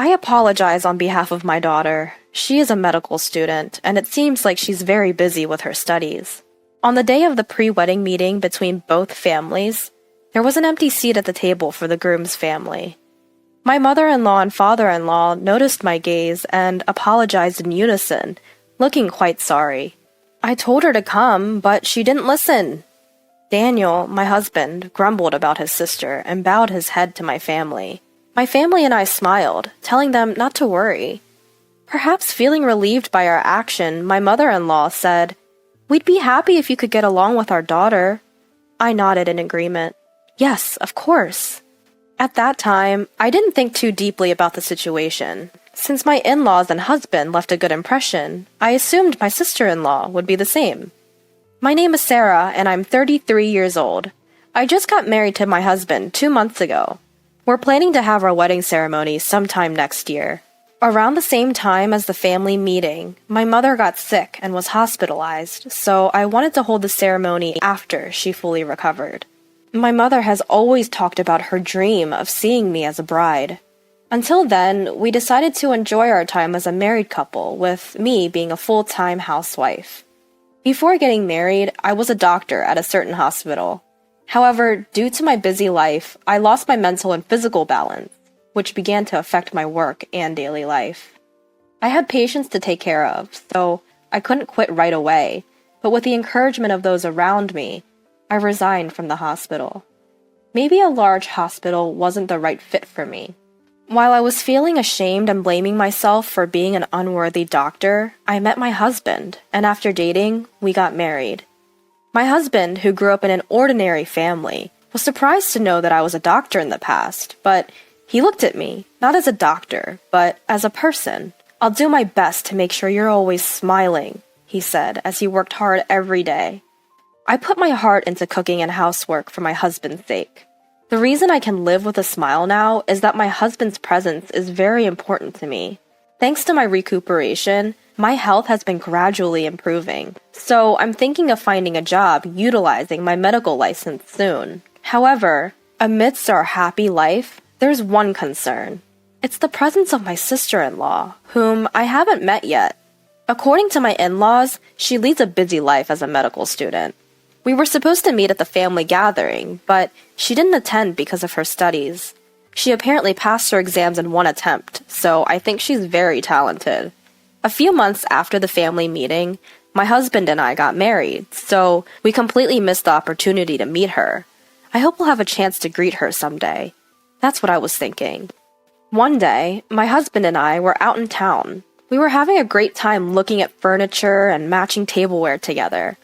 I apologize on behalf of my daughter. She is a medical student, and it seems like she's very busy with her studies. On the day of the pre-wedding meeting between both families, there was an empty seat at the table for the groom's family. My mother-in-law and father-in-law noticed my gaze and apologized in unison, looking quite sorry. I told her to come, but she didn't listen. Daniel, my husband, grumbled about his sister and bowed his head to my family. My family and I smiled, telling them not to worry. Perhaps feeling relieved by our action, my mother-in-law said, "We'd be happy if you could get along with our daughter." I nodded in agreement. Yes, of course. At that time, I didn't think too deeply about the situation. Since my in-laws and husband left a good impression, I assumed my sister-in-law would be the same. My name is Sarah, and I'm 33 years old. I just got married to my husband 2 months ago. We're planning to have our wedding ceremony sometime next year. Around the same time as the family meeting, my mother got sick and was hospitalized, so I wanted to hold the ceremony after she fully recovered. My mother has always talked about her dream of seeing me as a bride. Until then, we decided to enjoy our time as a married couple, with me being a full-time housewife. Before getting married, I was a doctor at a certain hospital. However, due to my busy life, I lost my mental and physical balance, which began to affect my work and daily life. I had patients to take care of, so I couldn't quit right away, but with the encouragement of those around me, I resigned from the hospital. Maybe a large hospital wasn't the right fit for me. While I was feeling ashamed and blaming myself for being an unworthy doctor, I met my husband, and after dating, we got married. My husband, who grew up in an ordinary family, was surprised to know that I was a doctor in the past, but he looked at me, not as a doctor, but as a person. "I'll do my best to make sure you're always smiling," he said as he worked hard every day. I put my heart into cooking and housework for my husband's sake. The reason I can live with a smile now is that my husband's presence is very important to me. Thanks to my recuperation, my health has been gradually improving, so I'm thinking of finding a job utilizing my medical license soon. However, amidst our happy life, there's one concern. It's the presence of my sister-in-law, whom I haven't met yet. According to my in-laws, she leads a busy life as a medical student. We were supposed to meet at the family gathering, but she didn't attend because of her studies. She apparently passed her exams in one attempt, so I think she's very talented. A few months after the family meeting, my husband and I got married, so we completely missed the opportunity to meet her. I hope we'll have a chance to greet her someday. That's what I was thinking. One day, my husband and I were out in town. We were having a great time looking at furniture and matching tableware together.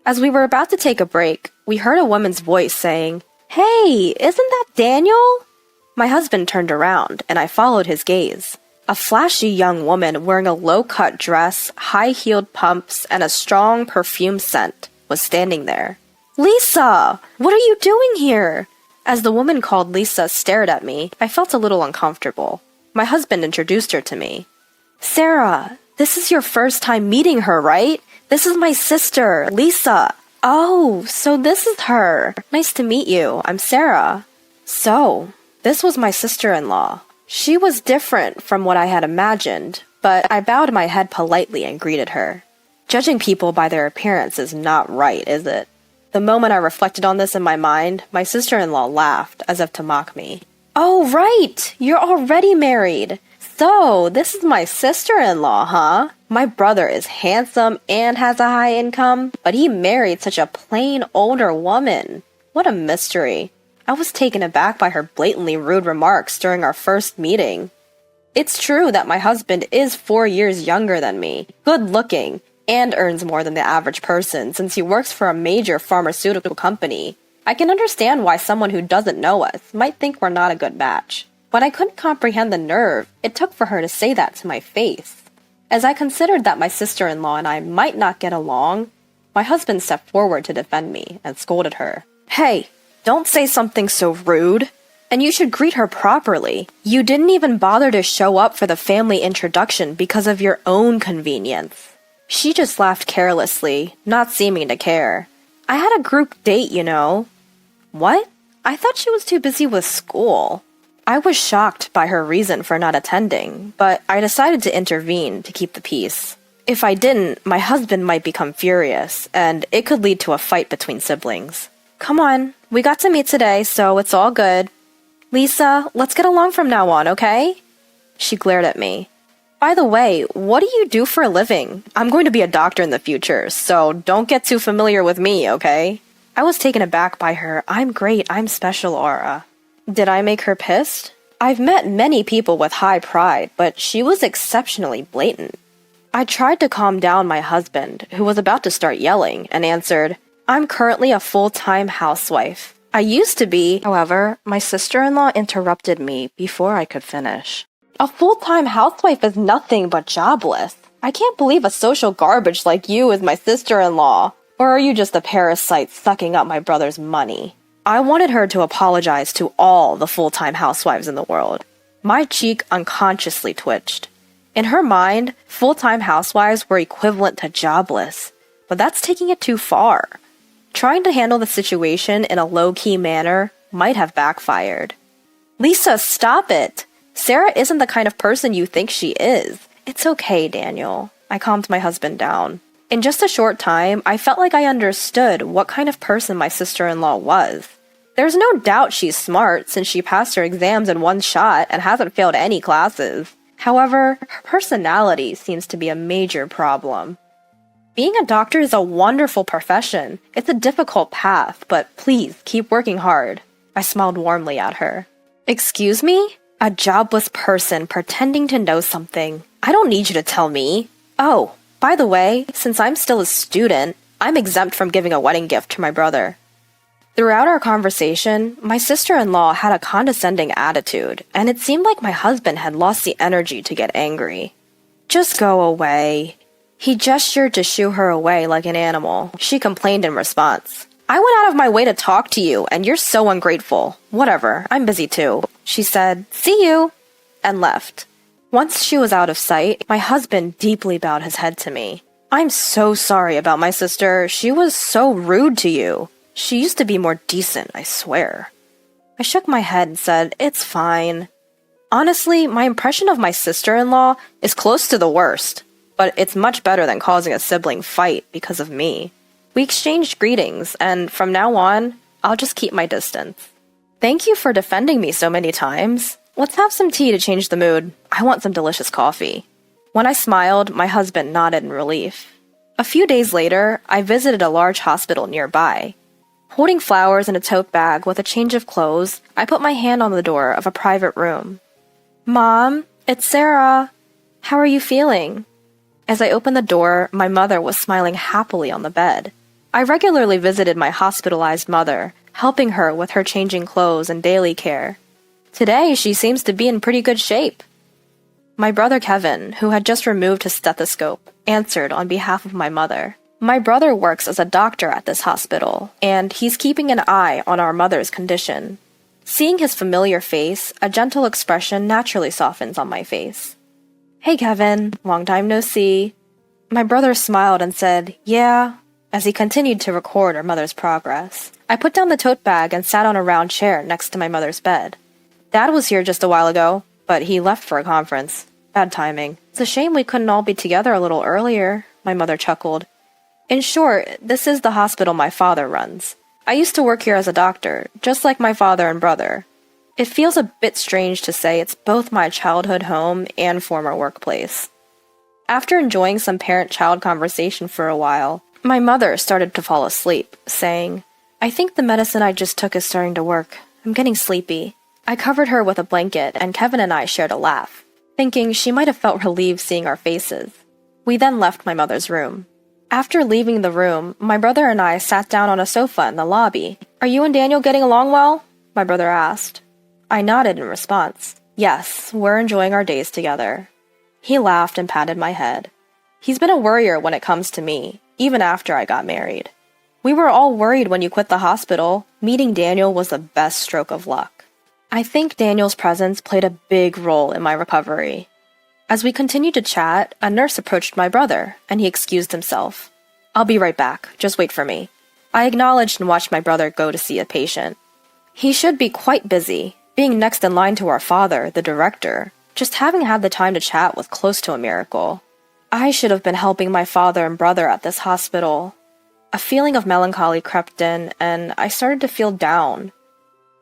As we were about to take a break, we heard a woman's voice saying, "Hey, isn't that Daniel?" My husband turned around, and I followed his gaze. A flashy young woman wearing a low-cut dress, high-heeled pumps, and a strong perfume scent was standing there. "Lisa, what are you doing here?" As the woman called Lisa stared at me, I felt a little uncomfortable. My husband introduced her to me. "Sarah, this is your first time meeting her, right? This is my sister, Lisa." "Oh, so this is her. Nice to meet you. I'm Sarah." So, this was my sister-in-law. She was different from what I had imagined, but I bowed my head politely and greeted her. Judging people by their appearance is not right, is it? The moment I reflected on this in my mind, my sister-in-law laughed, as if to mock me. "Oh, right! You're already married! So, this is my sister-in-law, huh? My brother is handsome and has a high income, but he married such a plain older woman. What a mystery." I was taken aback by her blatantly rude remarks during our first meeting. It's true that my husband is 4 years younger than me, good-looking, and earns more than the average person since he works for a major pharmaceutical company. I can understand why someone who doesn't know us might think we're not a good match. But I couldn't comprehend the nerve it took for her to say that to my face. As I considered that my sister-in-law and I might not get along, my husband stepped forward to defend me and scolded her. "Hey, don't say something so rude. And you should greet her properly. You didn't even bother to show up for the family introduction because of your own convenience." She just laughed carelessly, not seeming to care. "I had a group date, you know." "What? I thought she was too busy with school." I was shocked by her reason for not attending, but I decided to intervene to keep the peace. If I didn't, my husband might become furious, and it could lead to a fight between siblings. Come on, we got to meet today, so it's all good. Lisa, let's get along from now on, okay? She glared at me. By the way, what do you do for a living? I'm going to be a doctor in the future, so don't get too familiar with me, okay? I was taken aback by her "I'm great, I'm special" aura. Did I make her pissed? I've met many people with high pride, but she was exceptionally blatant. I tried to calm down my husband, who was about to start yelling, and answered, "I'm currently a full-time housewife. I used to be." However, my sister-in-law interrupted me before I could finish. A full-time housewife is nothing but jobless. I can't believe a social garbage like you is my sister-in-law. Or are you just a parasite sucking up my brother's money? I wanted her to apologize to all the full-time housewives in the world. My cheek unconsciously twitched. In her mind, full-time housewives were equivalent to jobless, but that's taking it too far. Trying to handle the situation in a low-key manner might have backfired. Lisa, stop it! Sarah isn't the kind of person you think she is. It's okay, Daniel. I calmed my husband down. In just a short time, I felt like I understood what kind of person my sister-in-law was. There's no doubt she's smart since she passed her exams in one shot and hasn't failed any classes. However, her personality seems to be a major problem. Being a doctor is a wonderful profession. It's a difficult path, but please keep working hard. I smiled warmly at her. Excuse me? A jobless person pretending to know something. I don't need you to tell me. Oh, by the way, since I'm still a student, I'm exempt from giving a wedding gift to my brother. Throughout our conversation, my sister-in-law had a condescending attitude, and it seemed like my husband had lost the energy to get angry. Just go away. He gestured to shoo her away like an animal. She complained in response. I went out of my way to talk to you, and you're so ungrateful. Whatever, I'm busy too. She said, "See you," and left. Once she was out of sight, my husband deeply bowed his head to me. I'm so sorry about my sister. She was so rude to you. She used to be more decent, I swear. I shook my head and said, it's fine. Honestly, my impression of my sister-in-law is close to the worst, but it's much better than causing a sibling fight because of me. We exchanged greetings, and from now on, I'll just keep my distance. Thank you for defending me so many times. Let's have some tea to change the mood. I want some delicious coffee. When I smiled, my husband nodded in relief. A few days later, I visited a large hospital nearby. Holding flowers in a tote bag with a change of clothes, I put my hand on the door of a private room. Mom, it's Sarah. How are you feeling? As I opened the door, my mother was smiling happily on the bed. I regularly visited my hospitalized mother, helping her with her changing clothes and daily care. Today, she seems to be in pretty good shape. My brother Kevin, who had just removed his stethoscope, answered on behalf of my mother. My brother works as a doctor at this hospital, and he's keeping an eye on our mother's condition. Seeing his familiar face, a gentle expression naturally softens on my face. Hey Kevin, long time no see. My brother smiled and said, yeah, as he continued to record our mother's progress. I put down the tote bag and sat on a round chair next to my mother's bed. Dad was here just a while ago, but he left for a conference. Bad timing. It's a shame we couldn't all be together a little earlier, my mother chuckled. In short, this is the hospital my father runs. I used to work here as a doctor, just like my father and brother. It feels a bit strange to say it's both my childhood home and former workplace. After enjoying some parent-child conversation for a while, my mother started to fall asleep, saying, I think the medicine I just took is starting to work. I'm getting sleepy. I covered her with a blanket, and Kevin and I shared a laugh, thinking she might have felt relieved seeing our faces. We then left my mother's room. After leaving the room, my brother and I sat down on a sofa in the lobby. Are you and Daniel getting along well? My brother asked. I nodded in response. Yes, we're enjoying our days together. He laughed and patted my head. He's been a worrier when it comes to me, even after I got married. We were all worried when you quit the hospital. Meeting Daniel was the best stroke of luck. I think Daniel's presence played a big role in my recovery. As we continued to chat, a nurse approached my brother, and he excused himself. I'll be right back. Just wait for me. I acknowledged and watched my brother go to see a patient. He should be quite busy. Being next in line to our father, the director, just having had the time to chat was close to a miracle. I should have been helping my father and brother at this hospital. A feeling of melancholy crept in, and I started to feel down.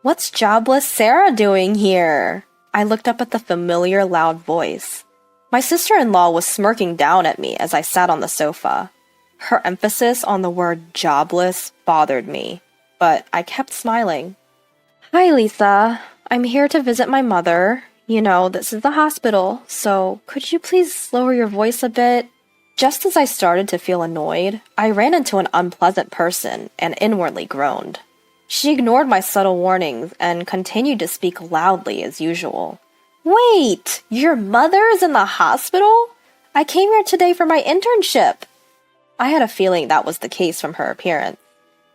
What's jobless Sarah doing here? I looked up at the familiar, loud voice. My sister-in-law was smirking down at me as I sat on the sofa. Her emphasis on the word jobless bothered me, but I kept smiling. Hi, Lisa. I'm here to visit my mother. You know, this is the hospital, so could you please lower your voice a bit? Just as I started to feel annoyed, I ran into an unpleasant person and inwardly groaned. She ignored my subtle warnings and continued to speak loudly as usual. Wait, your mother is in the hospital? I came here today for my internship. I had a feeling that was the case from her appearance.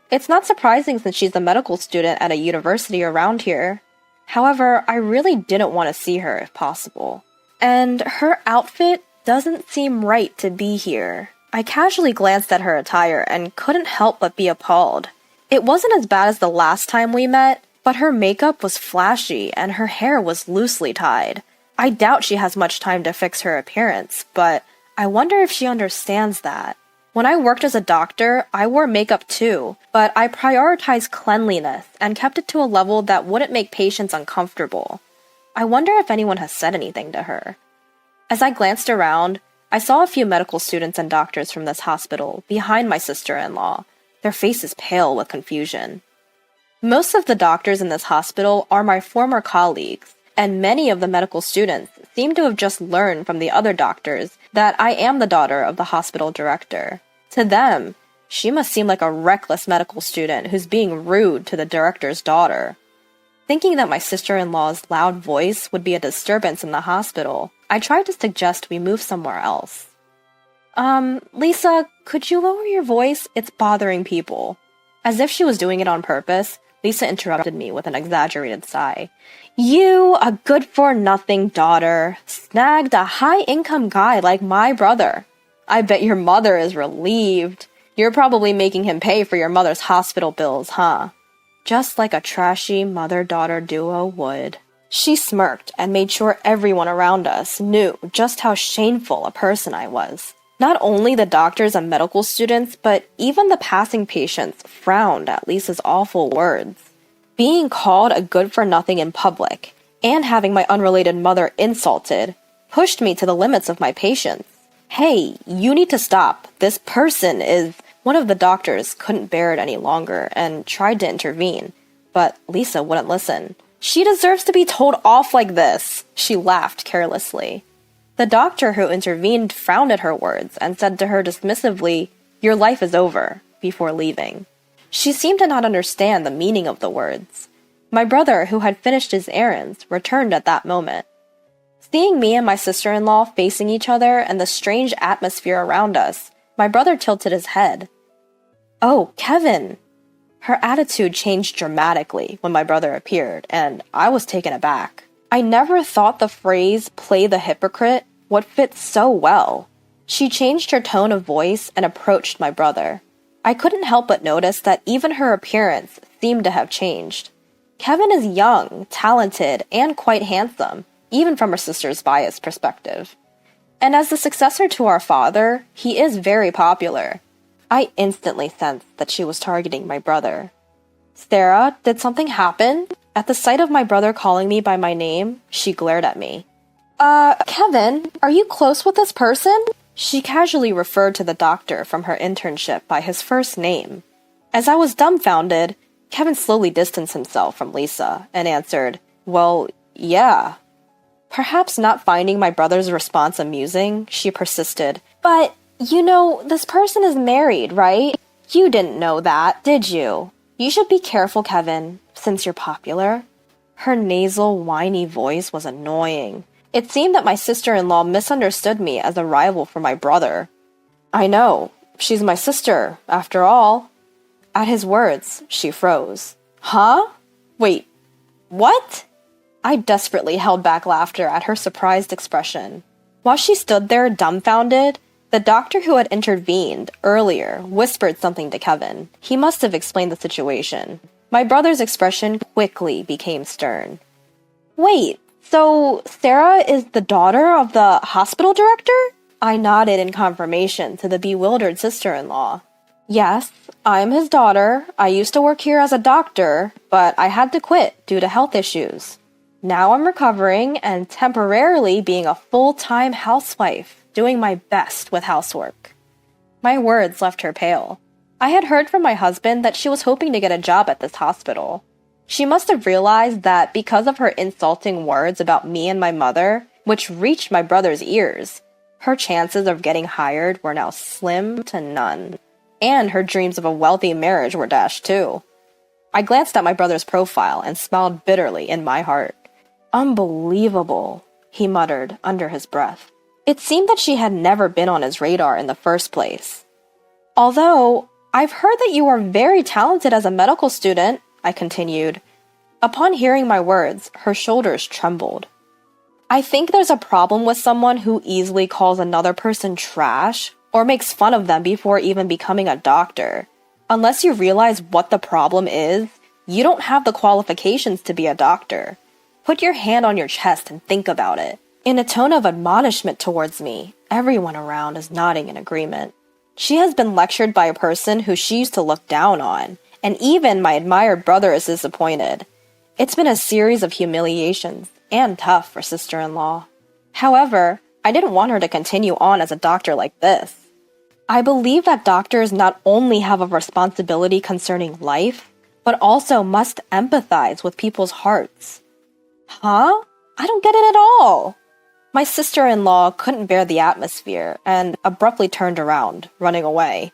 It's not surprising since she's a medical student at a university around here. However, I really didn't want to see her if possible. And her outfit doesn't seem right to be here. I casually glanced at her attire and couldn't help but be appalled. It wasn't as bad as the last time we met, but her makeup was flashy and her hair was loosely tied. I doubt she has much time to fix her appearance, but I wonder if she understands that. When I worked as a doctor, I wore makeup too, but I prioritized cleanliness and kept it to a level that wouldn't make patients uncomfortable. I wonder if anyone has said anything to her. As I glanced around, I saw a few medical students and doctors from this hospital behind my sister-in-law, their faces pale with confusion. Most of the doctors in this hospital are my former colleagues, and many of the medical students seem to have just learned from the other doctors that I am the daughter of the hospital director. To them, she must seem like a reckless medical student who's being rude to the director's daughter. Thinking that my sister-in-law's loud voice would be a disturbance in the hospital, I tried to suggest we move somewhere else. Lisa, could you lower your voice? It's bothering people. As if she was doing it on purpose, Lisa interrupted me with an exaggerated sigh. You, a good-for-nothing daughter, snagged a high-income guy like my brother. I bet your mother is relieved. You're probably making him pay for your mother's hospital bills, huh? Just like a trashy mother-daughter duo would. She smirked and made sure everyone around us knew just how shameful a person I was. Not only the doctors and medical students, but even the passing patients frowned at Lisa's awful words. Being called a good-for-nothing in public, and having my unrelated mother insulted, pushed me to the limits of my patience. Hey, you need to stop. This person is... One of the doctors couldn't bear it any longer and tried to intervene, but Lisa wouldn't listen. She deserves to be told off like this, she laughed carelessly. The doctor who intervened frowned at her words and said to her dismissively, "Your life is over," before leaving. She seemed to not understand the meaning of the words. My brother, who had finished his errands, returned at that moment. Seeing me and my sister-in-law facing each other and the strange atmosphere around us, my brother tilted his head. "Oh, Kevin!" Her attitude changed dramatically when my brother appeared, and I was taken aback. I never thought the phrase "play the hypocrite" would fit so well. She changed her tone of voice and approached my brother. I couldn't help but notice that even her appearance seemed to have changed. Kevin is young, talented, and quite handsome, even from her sister's biased perspective. And as the successor to our father, he is very popular. I instantly sensed that she was targeting my brother. "Sarah, did something happen?" At the sight of my brother calling me by my name, she glared at me. Kevin, are you close with this person?" She casually referred to the doctor from her internship by his first name. As I was dumbfounded, Kevin slowly distanced himself from Lisa and answered, "Well, yeah." Perhaps not finding my brother's response amusing, she persisted, "But, you know, this person is married, right? You didn't know that, did you? You should be careful, Kevin, since you're popular." Her nasal, whiny voice was annoying. It seemed that my sister-in-law misunderstood me as a rival for my brother. "I know. She's my sister, after all." At his words, she froze. "Huh? Wait, what?" I desperately held back laughter at her surprised expression. While she stood there dumbfounded, the doctor who had intervened earlier whispered something to Kevin. He must have explained the situation. My brother's expression quickly became stern. Wait, so Sarah is the daughter of the hospital director? I nodded in confirmation to the bewildered sister-in-law. Yes, I'm his daughter. I used to work here as a doctor, but I had to quit due to health issues. Now I'm recovering and temporarily being a full-time housewife, doing my best with housework. My words left her pale. I had heard from my husband that she was hoping to get a job at this hospital. She must have realized that because of her insulting words about me and my mother, which reached my brother's ears, her chances of getting hired were now slim to none. And her dreams of a wealthy marriage were dashed too. I glanced at my brother's profile and smiled bitterly in my heart. Unbelievable, he muttered under his breath. It seemed that she had never been on his radar in the first place. Although, I've heard that you are very talented as a medical student, I continued. Upon hearing my words, her shoulders trembled. I think there's a problem with someone who easily calls another person trash or makes fun of them before even becoming a doctor. Unless you realize what the problem is, you don't have the qualifications to be a doctor. Put your hand on your chest and think about it. In a tone of admonishment towards me, everyone around is nodding in agreement. She has been lectured by a person who she used to look down on, and even my admired brother is disappointed. It's been a series of humiliations, and tough for sister-in-law. However, I didn't want her to continue on as a doctor like this. I believe that doctors not only have a responsibility concerning life, but also must empathize with people's hearts. Huh? I don't get it at all. My sister-in-law couldn't bear the atmosphere and abruptly turned around, running away.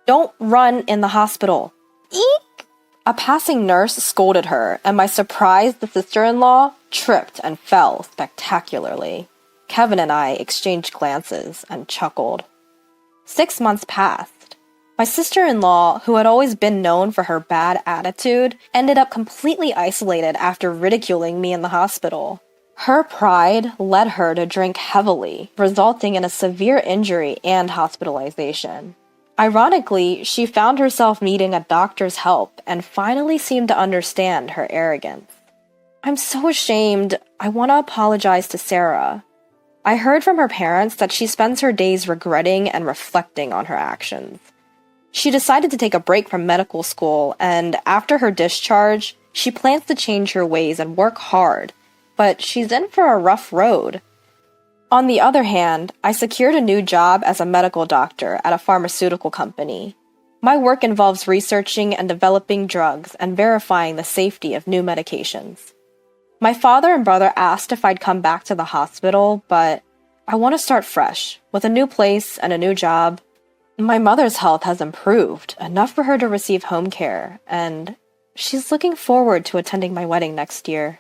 Don't run in the hospital. Eek! A passing nurse scolded her, and my surprised sister-in-law tripped and fell spectacularly. Kevin and I exchanged glances and chuckled. 6 months passed. My sister-in-law, who had always been known for her bad attitude, ended up completely isolated after ridiculing me in the hospital. Her pride led her to drink heavily, resulting in a severe injury and hospitalization. Ironically, she found herself needing a doctor's help and finally seemed to understand her arrogance. I'm so ashamed. I want to apologize to Sarah. I heard from her parents that she spends her days regretting and reflecting on her actions. She decided to take a break from medical school, and after her discharge, she plans to change her ways and work hard, but she's in for a rough road. On the other hand, I secured a new job as a medical doctor at a pharmaceutical company. My work involves researching and developing drugs and verifying the safety of new medications. My father and brother asked if I'd come back to the hospital, but I want to start fresh, with a new place and a new job. My mother's health has improved, enough for her to receive home care, and she's looking forward to attending my wedding next year.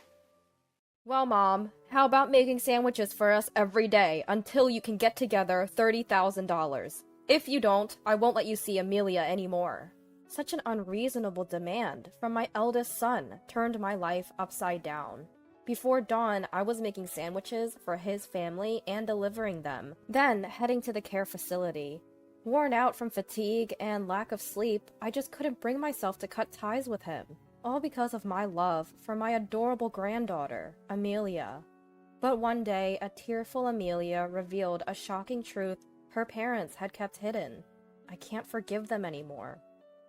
Well, Mom, how about making sandwiches for us every day until you can get together $30,000? If you don't, I won't let you see Amelia anymore. Such an unreasonable demand from my eldest son turned my life upside down. Before dawn, I was making sandwiches for his family and delivering them, then heading to the care facility. Worn out from fatigue and lack of sleep, I just couldn't bring myself to cut ties with him, all because of my love for my adorable granddaughter, Amelia. But one day, a tearful Amelia revealed a shocking truth her parents had kept hidden. I can't forgive them anymore.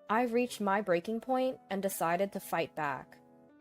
I reached my breaking point and decided to fight back.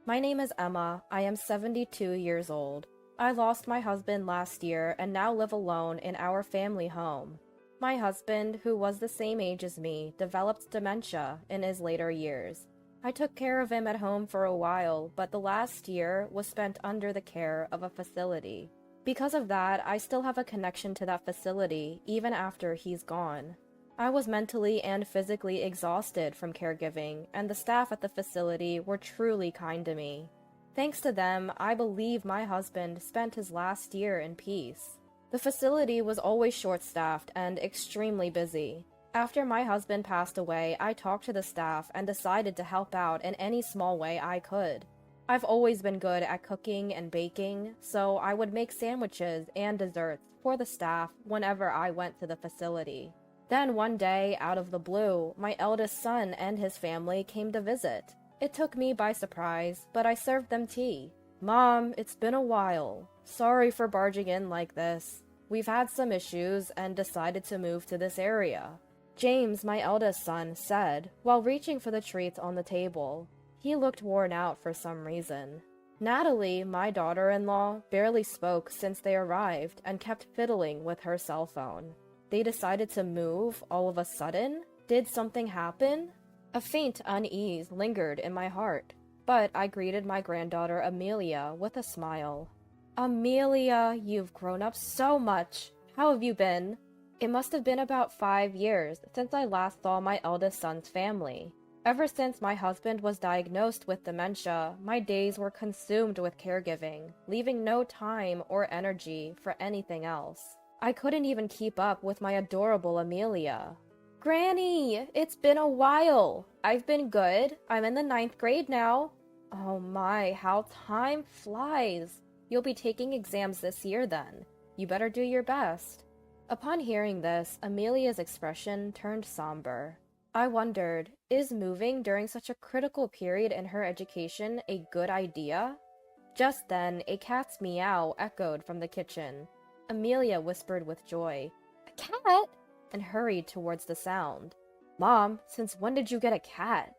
My name is Emma. I am 72 years old. I lost my husband last year and now live alone in our family home. My husband, who was the same age as me, developed dementia in his later years. I took care of him at home for a while, but the last year was spent under the care of a facility. Because of that, I still have a connection to that facility, even after he's gone. I was mentally and physically exhausted from caregiving, and the staff at the facility were truly kind to me. Thanks to them, I believe my husband spent his last year in peace. The facility was always short-staffed and extremely busy. After my husband passed away, I talked to the staff and decided to help out in any small way I could. I've always been good at cooking and baking, so I would make sandwiches and desserts for the staff whenever I went to the facility. Then one day, out of the blue, my eldest son and his family came to visit. It took me by surprise, but I served them tea. Mom, it's been a while. Sorry for barging in like this. We've had some issues and decided to move to this area. James, my eldest son, said while reaching for the treats on the table. He looked worn out for some reason. Natalie, my daughter-in-law, barely spoke since they arrived and kept fiddling with her cell phone. They decided to move all of a sudden? Did something happen? A faint unease lingered in my heart, but I greeted my granddaughter Amelia with a smile. Amelia, you've grown up so much. How have you been? It must have been about 5 years since I last saw my eldest son's family. Ever since my husband was diagnosed with dementia, my days were consumed with caregiving, leaving no time or energy for anything else. I couldn't even keep up with my adorable Amelia. Granny, it's been a while. I've been good. I'm in the 9th grade now. Oh my, how time flies. You'll be taking exams this year then. You better do your best. Upon hearing this, Amelia's expression turned somber. I wondered, is moving during such a critical period in her education a good idea? Just then, a cat's meow echoed from the kitchen. Amelia whispered with joy, "A cat?" and hurried towards the sound. Mom, since when did you get a cat?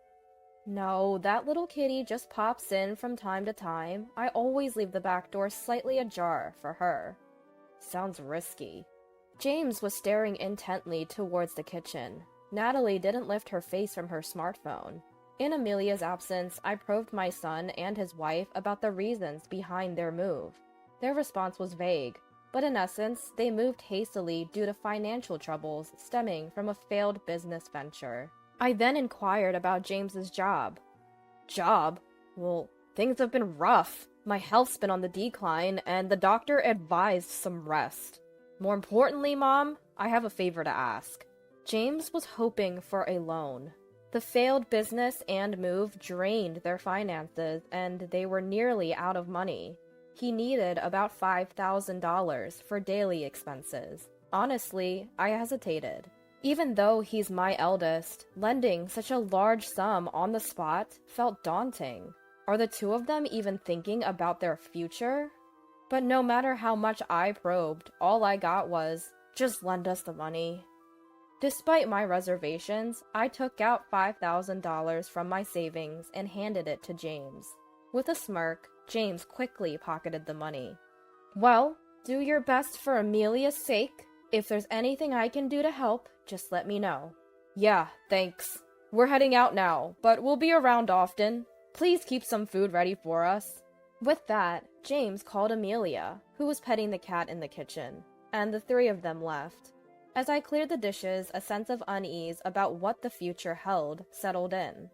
No, that little kitty just pops in from time to time. I always leave the back door slightly ajar for her. Sounds risky. James was staring intently towards the kitchen. Natalie didn't lift her face from her smartphone. In Amelia's absence, I probed my son and his wife about the reasons behind their move. Their response was vague, but in essence, they moved hastily due to financial troubles stemming from a failed business venture. I then inquired about James's job. Job? Well, things have been rough. My health's been on the decline, and the doctor advised some rest. More importantly, Mom, I have a favor to ask. James was hoping for a loan. The failed business and move drained their finances, and they were nearly out of money. He needed about $5,000 for daily expenses. Honestly, I hesitated. Even though he's my eldest, lending such a large sum on the spot felt daunting. Are the two of them even thinking about their future? But no matter how much I probed, all I got was, "Just lend us the money." Despite my reservations, I took out $5,000 from my savings and handed it to James. With a smirk, James quickly pocketed the money. Well, do your best for Amelia's sake. If there's anything I can do to help, just let me know. Yeah, thanks. We're heading out now, but we'll be around often. Please keep some food ready for us. With that, James called Amelia, who was petting the cat in the kitchen, and the three of them left. As I cleared the dishes, a sense of unease about what the future held settled in.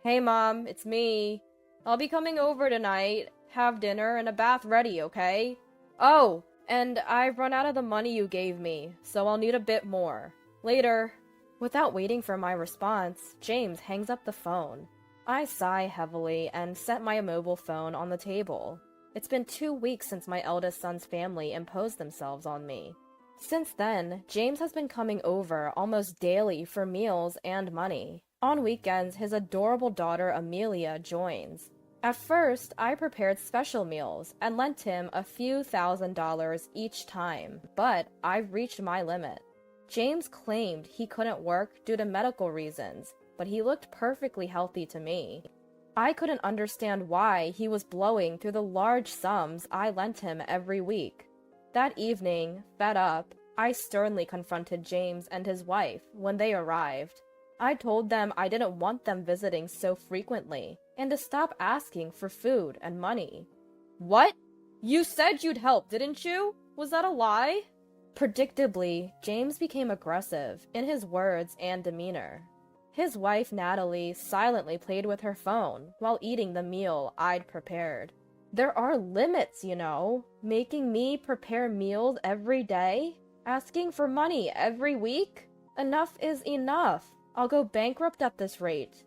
Hey Mom, it's me. I'll be coming over tonight. Have dinner and a bath ready, okay? Oh, and I've run out of the money you gave me, so I'll need a bit more. Later. Without waiting for my response, James hangs up the phone. I sigh heavily and set my mobile phone on the table. It's been 2 weeks since my eldest son's family imposed themselves on me. Since then, James has been coming over almost daily for meals and money. On weekends, his adorable daughter Amelia joins. At first, I prepared special meals and lent him a few $1,000s each time, but I've reached my limit. James claimed he couldn't work due to medical reasons, but he looked perfectly healthy to me. I couldn't understand why he was blowing through the large sums I lent him every week. That evening, fed up, I sternly confronted James and his wife when they arrived. I told them I didn't want them visiting so frequently, and to stop asking for food and money. What? You said you'd help, didn't you? Was that a lie? Predictably, James became aggressive in his words and demeanor. His wife, Natalie, silently played with her phone while eating the meal I'd prepared. There are limits, you know. Making me prepare meals every day? Asking for money every week? Enough is enough. I'll go bankrupt at this rate.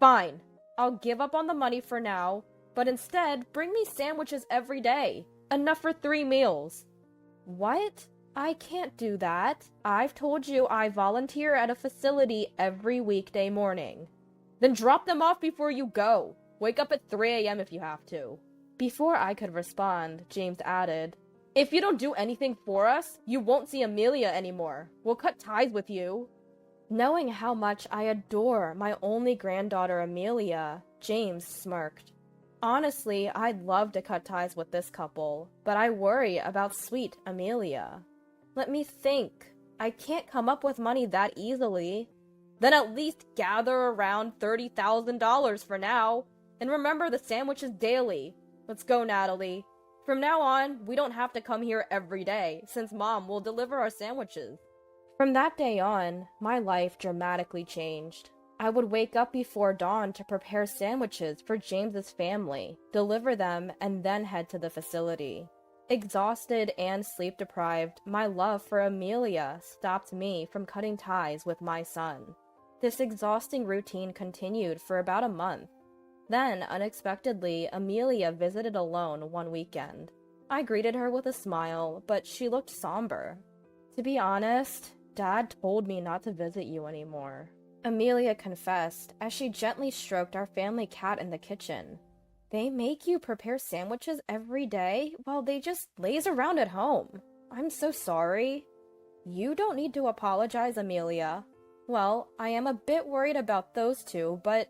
Fine. I'll give up on the money for now, but instead bring me sandwiches every day. Enough for 3 meals. What? I can't do that. I've told you I volunteer at a facility every weekday morning. Then drop them off before you go. Wake up at 3 a.m. if you have to. Before I could respond, James added, "If you don't do anything for us, you won't see Amelia anymore. We'll cut ties with you." Knowing how much I adore my only granddaughter Amelia, James smirked. Honestly, I'd love to cut ties with this couple, but I worry about sweet Amelia. Let me think. I can't come up with money that easily. Then at least gather around $30,000 for now, and remember the sandwiches daily. Let's go, Natalie. From now on, we don't have to come here every day, since Mom will deliver our sandwiches. From that day on, my life dramatically changed. I would wake up before dawn to prepare sandwiches for James's family, deliver them, and then head to the facility. Exhausted and sleep-deprived, my love for Amelia stopped me from cutting ties with my son. This exhausting routine continued for about a month. Then, unexpectedly, Amelia visited alone one weekend. I greeted her with a smile, but she looked somber. "To be honest, Dad told me not to visit you anymore," Amelia confessed as she gently stroked our family cat in the kitchen. "They make you prepare sandwiches every day while they just laze around at home. I'm so sorry." "You don't need to apologize, Amelia." "Well, I am a bit worried about those two, but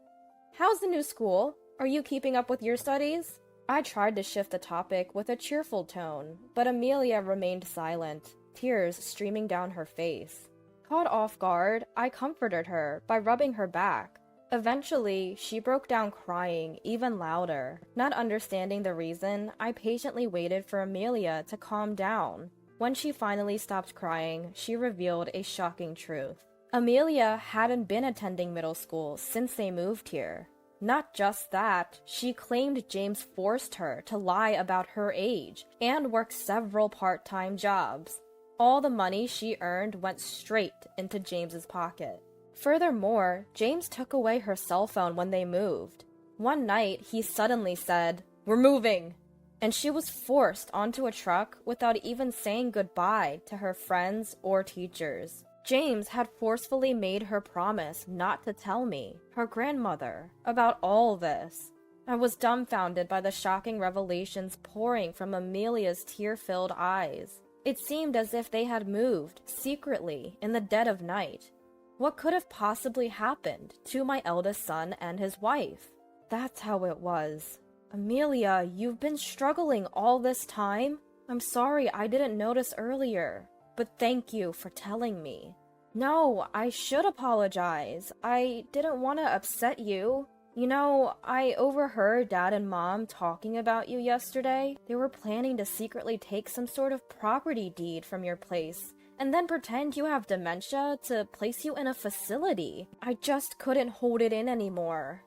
how's the new school? Are you keeping up with your studies?" I tried to shift the topic with a cheerful tone, but Amelia remained silent, tears streaming down her face. Caught off guard, I comforted her by rubbing her back. Eventually, she broke down crying even louder. Not understanding the reason, I patiently waited for Amelia to calm down. When she finally stopped crying, she revealed a shocking truth. Amelia hadn't been attending middle school since they moved here. Not just that, she claimed James forced her to lie about her age and work several part-time jobs. All the money she earned went straight into James's pocket. Furthermore, James took away her cell phone when they moved. One night, he suddenly said, "We're moving!" And she was forced onto a truck without even saying goodbye to her friends or teachers. James had forcefully made her promise not to tell me, her grandmother, about all this. I was dumbfounded by the shocking revelations pouring from Amelia's tear-filled eyes. It seemed as if they had moved, secretly, in the dead of night. What could have possibly happened to my eldest son and his wife? That's how it was. "Amelia, you've been struggling all this time? I'm sorry I didn't notice earlier. But thank you for telling me." "No, I should apologize. I didn't want to upset you. You know, I overheard Dad and Mom talking about you yesterday. They were planning to secretly take some sort of property deed from your place, and then pretend you have dementia to place you in a facility. I just couldn't hold it in anymore."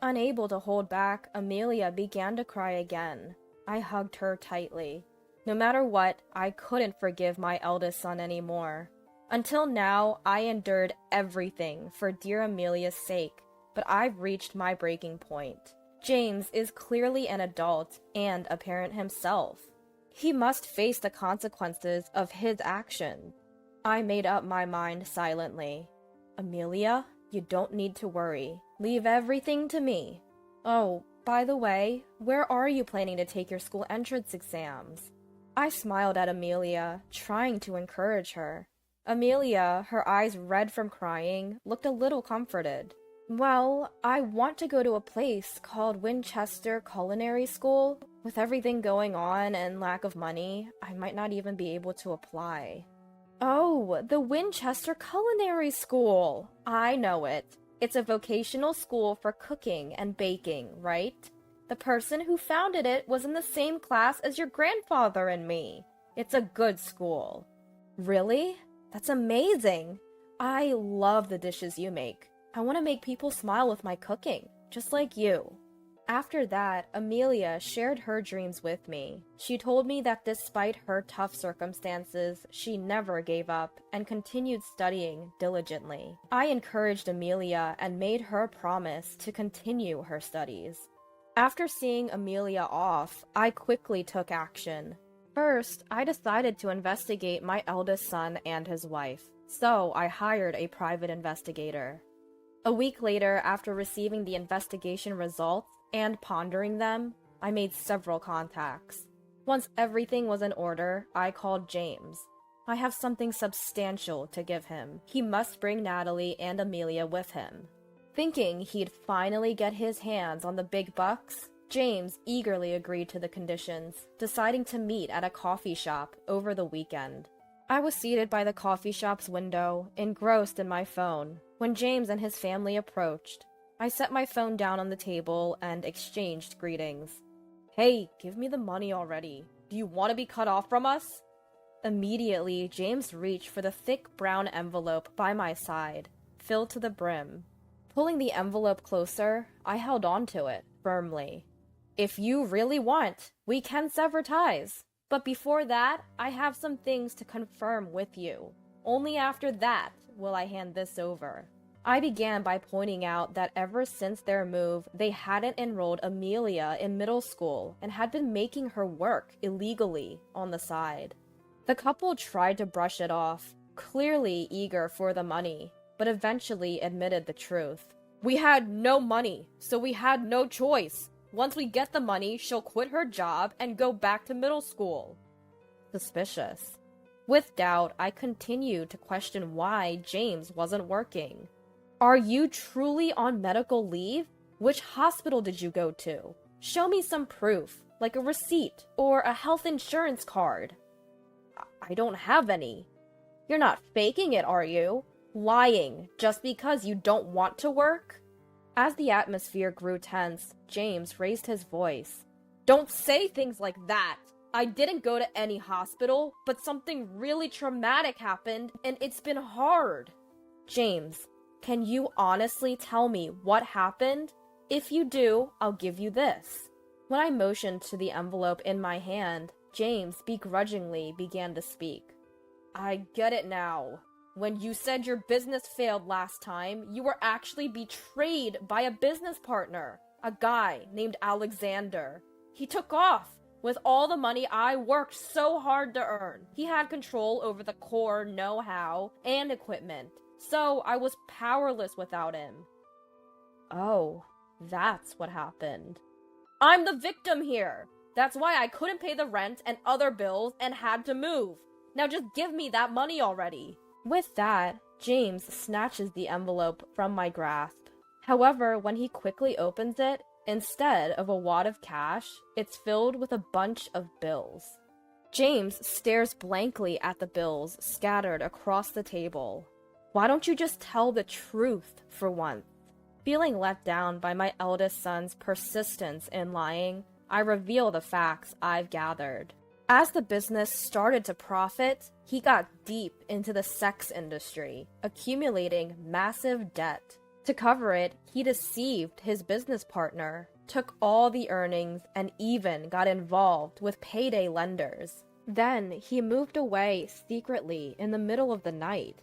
Unable to hold back, Amelia began to cry again. I hugged her tightly. No matter what, I couldn't forgive my eldest son anymore. Until now, I endured everything for dear Amelia's sake, but I've reached my breaking point. James is clearly an adult and a parent himself. He must face the consequences of his actions. I made up my mind silently. "Amelia, you don't need to worry. Leave everything to me. Oh, by the way, where are you planning to take your school entrance exams?" I smiled at Amelia, trying to encourage her. Amelia, her eyes red from crying, looked a little comforted. "Well, I want to go to a place called Winchester Culinary School. With everything going on and lack of money, I might not even be able to apply." "Oh, the Winchester Culinary School! I know it. It's a vocational school for cooking and baking, right? The person who founded it was in the same class as your grandfather and me. It's a good school." "Really? That's amazing. I love the dishes you make. I want to make people smile with my cooking, just like you." After that, Amelia shared her dreams with me. She told me that despite her tough circumstances, she never gave up and continued studying diligently. I encouraged Amelia and made her promise to continue her studies. After seeing Amelia off, I quickly took action. First, I decided to investigate my eldest son and his wife, so I hired a private investigator. A week later, after receiving the investigation results and pondering them, I made several contacts. Once everything was in order, I called James. I have something substantial to give him. He must bring Natalie and Amelia with him. Thinking he'd finally get his hands on the big bucks, James eagerly agreed to the conditions, deciding to meet at a coffee shop over the weekend. I was seated by the coffee shop's window, engrossed in my phone, when James and his family approached. I set my phone down on the table and exchanged greetings. "Hey, give me the money already. Do you want to be cut off from us?" Immediately, James reached for the thick brown envelope by my side, filled to the brim. Pulling the envelope closer, I held on to it firmly. "If you really want, we can sever ties. But before that, I have some things to confirm with you. Only after that will I hand this over." I began by pointing out that ever since their move, they hadn't enrolled Amelia in middle school and had been making her work illegally on the side. The couple tried to brush it off, clearly eager for the money, but eventually admitted the truth. "We had no money, so we had no choice. Once we get the money, she'll quit her job and go back to middle school." Suspicious. With doubt, I continued to question why James wasn't working. "Are you truly on medical leave? Which hospital did you go to? Show me some proof, like a receipt or a health insurance card." "I don't have any." "You're not faking it, are you? Lying just because you don't want to work?" As the atmosphere grew tense, James raised his voice. "Don't say things like that! I didn't go to any hospital, but something really traumatic happened, and it's been hard." "James, can you honestly tell me what happened? If you do, I'll give you this." When I motioned to the envelope in my hand, James begrudgingly began to speak. "I get it now. When you said your business failed last time, you were actually betrayed by a business partner, a guy named Alexander. He took off with all the money I worked so hard to earn. He had control over the core know-how and equipment, so I was powerless without him." "Oh, that's what happened." "I'm the victim here. That's why I couldn't pay the rent and other bills and had to move. Now just give me that money already." With that, James snatches the envelope from my grasp. However, when he quickly opens it, instead of a wad of cash, it's filled with a bunch of bills. James stares blankly at the bills scattered across the table. "Why don't you just tell the truth for once?" Feeling let down by my eldest son's persistence in lying, I reveal the facts I've gathered. As the business started to profit, he got deep into the sex industry, accumulating massive debt. To cover it, he deceived his business partner, took all the earnings, and even got involved with payday lenders. Then he moved away secretly in the middle of the night.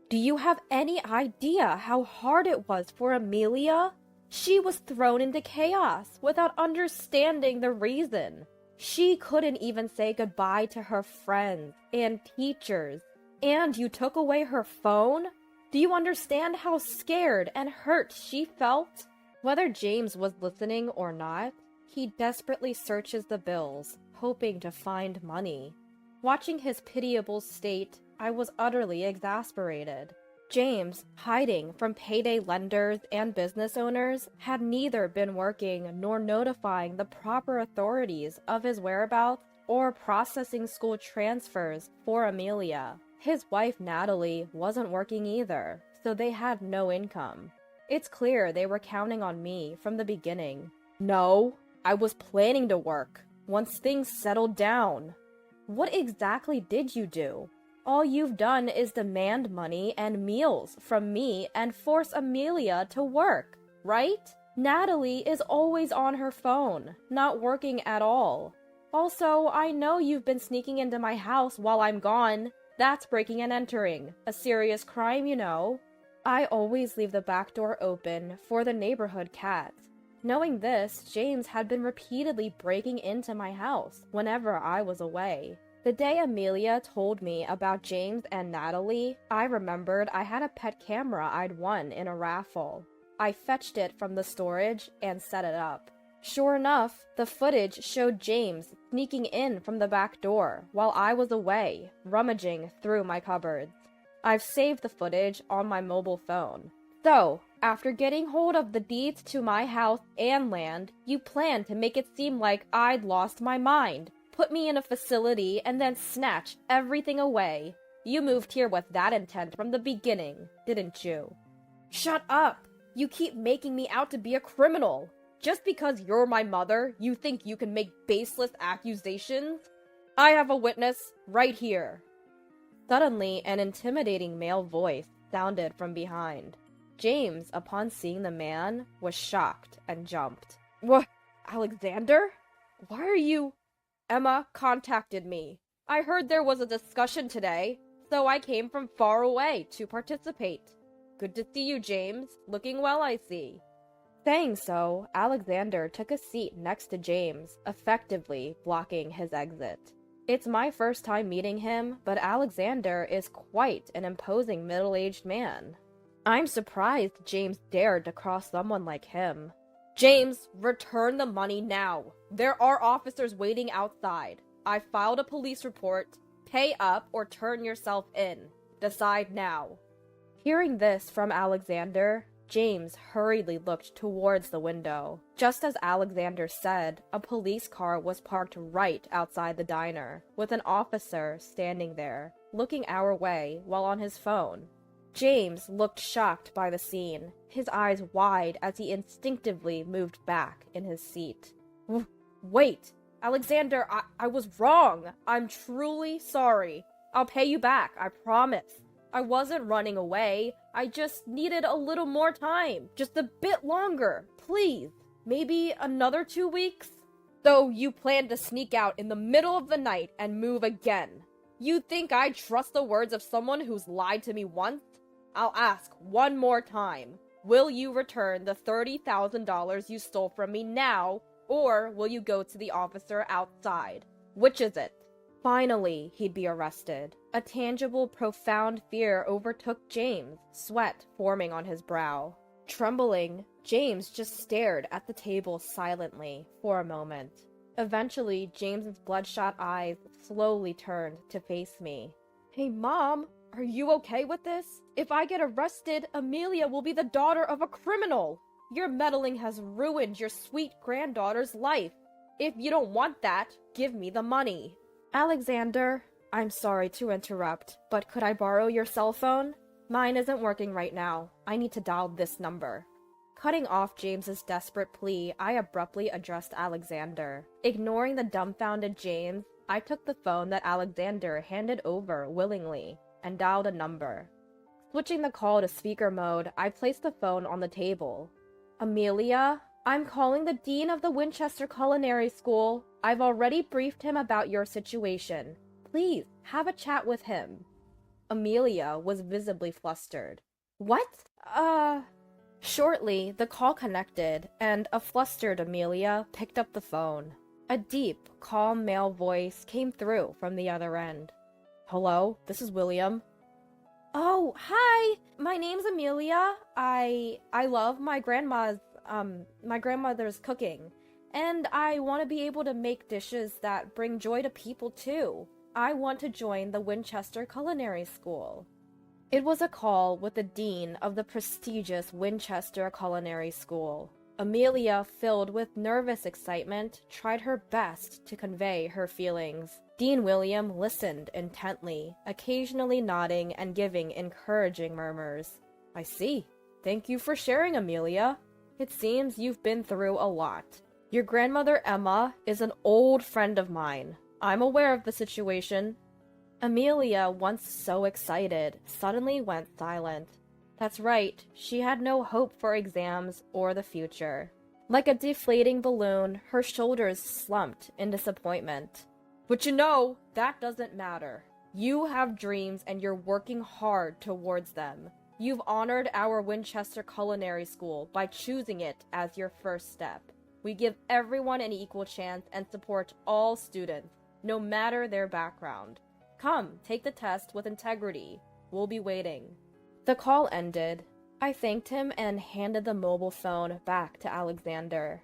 Do you have any idea how hard it was for Amelia? She was thrown into chaos without understanding the reason. She couldn't even say goodbye to her friends and teachers. And you took away her phone? Do you understand how scared and hurt she felt? Whether James was listening or not, he desperately searches the bills, hoping to find money. Watching his pitiable state, I was utterly exasperated. James, hiding from payday lenders and business owners, had neither been working nor notifying the proper authorities of his whereabouts or processing school transfers for Amelia. His wife Natalie wasn't working either, so they had no income. It's clear they were counting on me from the beginning. No, I was planning to work once things settled down. What exactly did you do? All you've done is demand money and meals from me and force Amelia to work, right? Natalie is always on her phone, not working at all. Also, I know you've been sneaking into my house while I'm gone. That's breaking and entering. A serious crime, you know. I always leave the back door open for the neighborhood cats. Knowing this, James had been repeatedly breaking into my house whenever I was away. The day Amelia told me about James and Natalie, I remembered I had a pet camera I'd won in a raffle. I fetched it from the storage and set it up. Sure enough, the footage showed James sneaking in from the back door while I was away, rummaging through my cupboards. I've saved the footage on my mobile phone. So, after getting hold of the deeds to my house and land, you planned to make it seem like I'd lost my mind, put me in a facility, and then snatch everything away. You moved here with that intent from the beginning, didn't you? Shut up! You keep making me out to be a criminal! Just because you're my mother, you think you can make baseless accusations? I have a witness right here. Suddenly, an intimidating male voice sounded from behind. James, upon seeing the man, was shocked and jumped. What? Alexander? Why are you... Emma contacted me. I heard there was a discussion today, so I came from far away to participate. Good to see you, James. Looking well, I see. Saying so, Alexander took a seat next to James, effectively blocking his exit. It's my first time meeting him, but Alexander is quite an imposing middle-aged man. I'm surprised James dared to cross someone like him. James, return the money now. There are officers waiting outside. I filed a police report. Pay up or turn yourself in. Decide now. Hearing this from Alexander, James hurriedly looked towards the window. Just as Alexander said, a police car was parked right outside the diner, with an officer standing there, looking our way while on his phone. James looked shocked by the scene, his eyes wide as he instinctively moved back in his seat. Wait, Alexander, I was wrong. I'm truly sorry. I'll pay you back, I promise. I wasn't running away. I just needed a little more time. Just a bit longer, please. Maybe another 2 weeks? So you plan to sneak out in the middle of the night and move again. You think I'd trust the words of someone who's lied to me once? I'll ask one more time. Will you return the $30,000 you stole from me now, or will you go to the officer outside? Which is it? Finally, he'd be arrested. A tangible, profound fear overtook James, sweat forming on his brow. Trembling, James just stared at the table silently for a moment. Eventually, James's bloodshot eyes slowly turned to face me. Hey, Mom, are you okay with this? If I get arrested, Amelia will be the daughter of a criminal. Your meddling has ruined your sweet granddaughter's life. If you don't want that, give me the money. Alexander, I'm sorry to interrupt, but could I borrow your cell phone? Mine isn't working right now. I need to dial this number. Cutting off James's desperate plea, I abruptly addressed Alexander. Ignoring the dumbfounded James, I took the phone that Alexander handed over willingly and dialed a number. Switching the call to speaker mode, I placed the phone on the table. Amelia, I'm calling the dean of the Winchester Culinary School. I've already briefed him about your situation. Please, have a chat with him. Amelia was visibly flustered. What? Shortly, the call connected, and a flustered Amelia picked up the phone. A deep, calm male voice came through from the other end. Hello, this is William. Oh, hi! My name's Amelia. I love my grandmother's cooking. And I want to be able to make dishes that bring joy to people too. I want to join the Winchester Culinary School. It was a call with the dean of the prestigious Winchester Culinary School. Amelia, filled with nervous excitement, tried her best to convey her feelings. Dean William listened intently, occasionally nodding and giving encouraging murmurs. I see. Thank you for sharing, Amelia. It seems you've been through a lot. Your grandmother Emma is an old friend of mine. I'm aware of the situation. Amelia, once so excited, suddenly went silent. That's right, she had no hope for exams or the future. Like a deflating balloon, her shoulders slumped in disappointment. But you know, that doesn't matter. You have dreams and you're working hard towards them. You've honored our Winchester Culinary School by choosing it as your first step. We give everyone an equal chance and support all students, no matter their background. Come, take the test with integrity. We'll be waiting. The call ended. I thanked him and handed the mobile phone back to Alexander.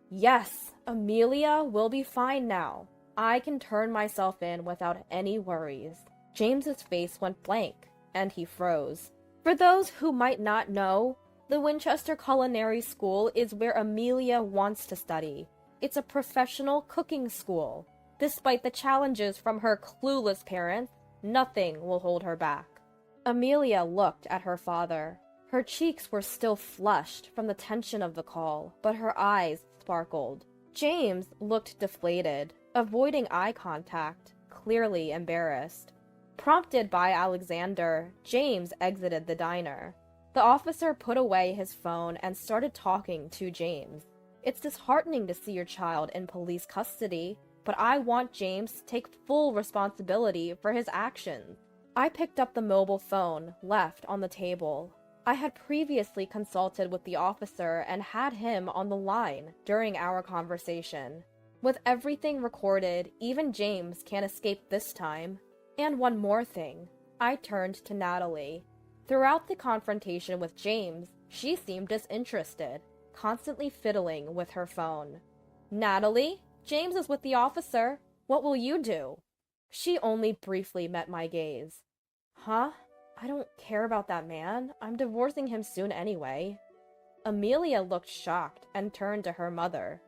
Yes, Amelia will be fine now. I can turn myself in without any worries. James's face went blank, and he froze. For those who might not know, the Winchester Culinary School is where Amelia wants to study. It's a professional cooking school. Despite the challenges from her clueless parents, nothing will hold her back. Amelia looked at her father. Her cheeks were still flushed from the tension of the call, but her eyes sparkled. James looked deflated, avoiding eye contact, clearly embarrassed. Prompted by Alexander, James exited the diner. The officer put away his phone and started talking to James. It's disheartening to see your child in police custody, but I want James to take full responsibility for his actions. I picked up the mobile phone left on the table. I had previously consulted with the officer and had him on the line during our conversation. With everything recorded, even James can't escape this time. And one more thing. I turned to Natalie. Throughout the confrontation with James, she seemed disinterested, constantly fiddling with her phone. Natalie, James is with the officer. What will you do? She only briefly met my gaze. Huh? I don't care about that man. I'm divorcing him soon anyway. Amelia looked shocked and turned to her mother.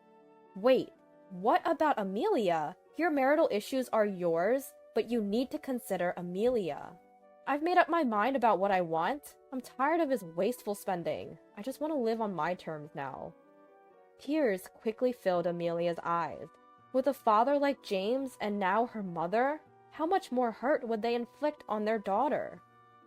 Wait, what about Amelia? Your marital issues are yours, but you need to consider Amelia. I've made up my mind about what I want. I'm tired of his wasteful spending. I just want to live on my terms now. Tears quickly filled Amelia's eyes. With a father like James and now her mother, how much more hurt would they inflict on their daughter?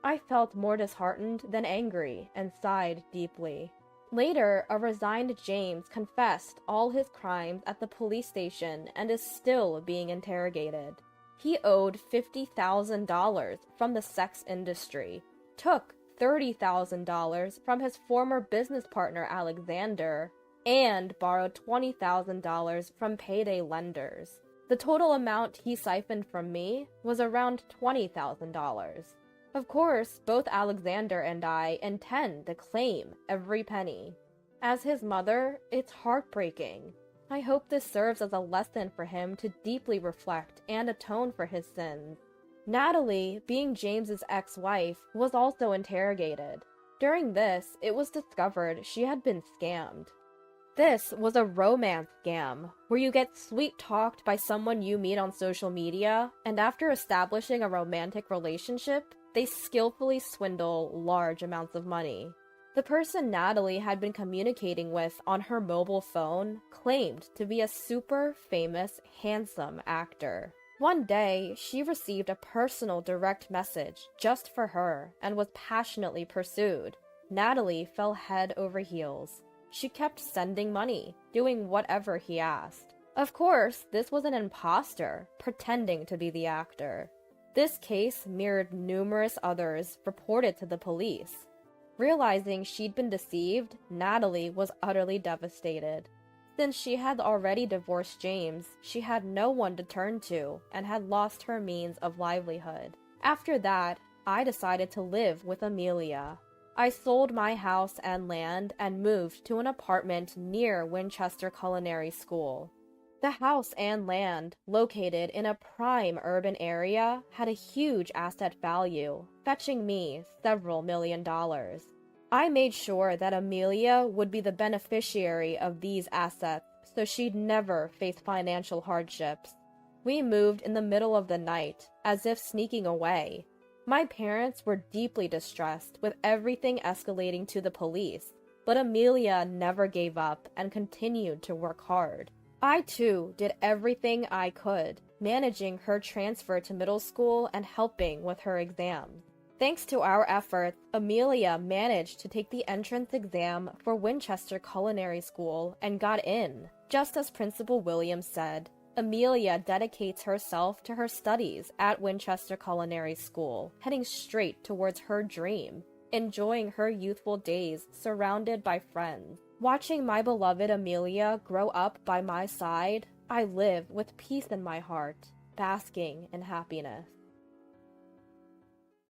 I felt more disheartened than angry and sighed deeply. Later, a resigned James confessed all his crimes at the police station and is still being interrogated. He owed $50,000 from the sex industry, took $30,000 from his former business partner Alexander, and borrowed $20,000 from payday lenders. The total amount he siphoned from me was around $20,000. Of course, both Alexander and I intend to claim every penny. As his mother, it's heartbreaking. I hope this serves as a lesson for him to deeply reflect and atone for his sins. Natalie, being James's ex-wife, was also interrogated. During this, it was discovered she had been scammed. This was a romance scam, where you get sweet-talked by someone you meet on social media, and after establishing a romantic relationship, they skillfully swindle large amounts of money. The person Natalie had been communicating with on her mobile phone claimed to be a super famous, handsome actor. One day, she received a personal direct message just for her and was passionately pursued. Natalie fell head over heels. She kept sending money, doing whatever he asked. Of course, this was an imposter, pretending to be the actor. This case mirrored numerous others reported to the police. Realizing she'd been deceived, Natalie was utterly devastated. Since she had already divorced James, she had no one to turn to and had lost her means of livelihood. After that, I decided to live with Amelia. I sold my house and land and moved to an apartment near Winchester Culinary School. The house and land, located in a prime urban area, had a huge asset value, fetching me several $1,000,000. I made sure that Amelia would be the beneficiary of these assets, so she'd never face financial hardships. We moved in the middle of the night, as if sneaking away. My parents were deeply distressed, with everything escalating to the police, but Amelia never gave up and continued to work hard. I, too, did everything I could, managing her transfer to middle school and helping with her exams. Thanks to our efforts, Amelia managed to take the entrance exam for Winchester Culinary School and got in. Just as Principal Williams said, Amelia dedicates herself to her studies at Winchester Culinary School, heading straight towards her dream, enjoying her youthful days surrounded by friends. Watching my beloved Amelia grow up by my side, I live with peace in my heart, basking in happiness.